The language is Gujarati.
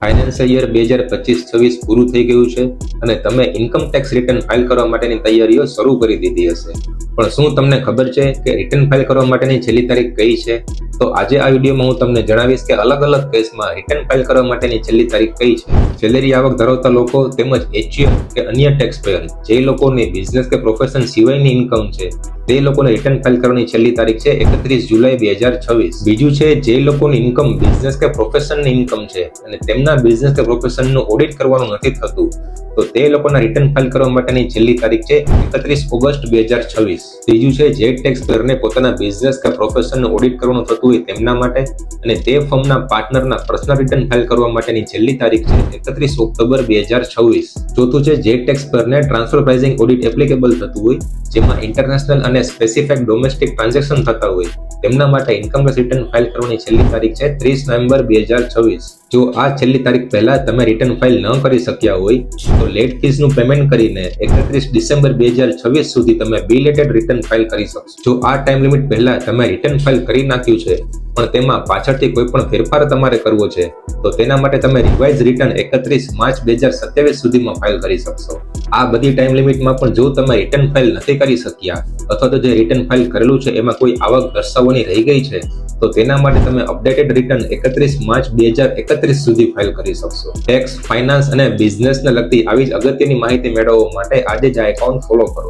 ફાઇનાન્શિયલ યર 2025-26 પૂરું થઈ ગયું છે અને તમે ઇન્કમ ટેક્સ રિટર્ન ફાઇલ કરવા માટેની તૈયારીઓ શરૂ કરી દીધી હશે. પણ શું તમને ખબર છે કે રિટર્ન ફાઇલ કરવા માટેની છેલ્લી તારીખ કઈ છે? તો આજે આ વિડીયોમાં હું તમને જણાવીશ કે અલગ અલગ કેસમાં રિટર્ન ફાઇલ કરવા માટેની છેલ્લી તારીખ કઈ છે. સેલેરી આવક ધરાવતા લોકો તેમજ HUF કે અન્ય ટેક્સ પેયર જે લોકોની બિઝનેસ કે પ્રોફેશન સિવાયની ઇન્કમ છે તે લોકોને રિટર્ન ફાઇલ કરવાની છેલ્લી તારીખ છે 31 જુલાઈ 2026. બીજું છે જે લોકોની ઇન્કમ બિઝનેસ કે પ્રોફેશનની ઇન્કમ છે અને તેમના બિઝનેસ કે પ્રોફેશનનું ઓડિટ કરવાનું નથી થતું તો તે લોકોના રિટર્ન ફાઇલ કરવા માટેની છેલ્લી તારીખ છે 31 ઓગસ્ટ 2026. ત્રીજું છે જે ટેક્સ પેયરને પોતાના બિઝનેસ કે પ્રોફેશનનું ઓડિટ કરવાનું થતું હોય તેમના માટે અને તે ફર્મના પાર્ટનરના પર્સનલ રિટર્ન ફાઇલ કરવા માટેની છેલ્લી તારીખ છે 31 ઓક્ટોબર 2026. ચોથું છે જે ટેક્સ પેયરને ટ્રાન્સફર પ્રાઇસિંગ ઓડિટ એપ્લિકેબલ થતું હોય જેમાં ઇન્ટરનેશનલ અને સ્પેસિફિક ડોમેસ્ટિક ટ્રાન્ઝેક્શન થતા હોય તેમના માટે ઇન્કમ ટેક્સ રિટર્ન ફાઇલ કરવાની છેલ્લી તારીખ છે 30 નવેમ્બર 2026. જો આ છેલ્લી તારીખ પહેલા તમે રિટર્ન ફાઇલ ન કરી શક્યા હોય તો લેટ ફીસનું પેમેન્ટ કરીને 31 ડિસેમ્બર 2026 સુધી તમે બિલેટેડ રિટર્ન ફાઇલ કરી શકશો. જો આ ટાઈમ લિમિટ પહેલા તમે રિટર્ન ફાઇલ કરી નાખ્યું છે પણ તેમાં પાછળથી કોઈ પણ ફેરફાર તમારે કરવો છે તો તેના માટે તમે રિવાઇઝ રિટર્ન 31 માર્ચ 2027 સુધીમાં ફાઇલ કરી શકશો. આ બધી ટાઈમ લિમિટમાં પણ જો તમે રિટર્ન ફાઇલ નથી કરી શક્યા અથવા તો જે રિટર્ન ફાઇલ કરેલું છે એમાં કોઈ આવક દર્શાવવાની રહી ગઈ છે તો તેના માટે તમે અપડેટેડ રિટર્ન 31 માર્ચ 2031 સુધી ફાઇલ કરી શકશો. ટેક્સ, ફાઇનાન્સ અને બિઝનેસને લગતી આવી જ અગત્યની માહિતી મેળવવા માટે આજે જ આ એકાઉન્ટ ફોલો કરો.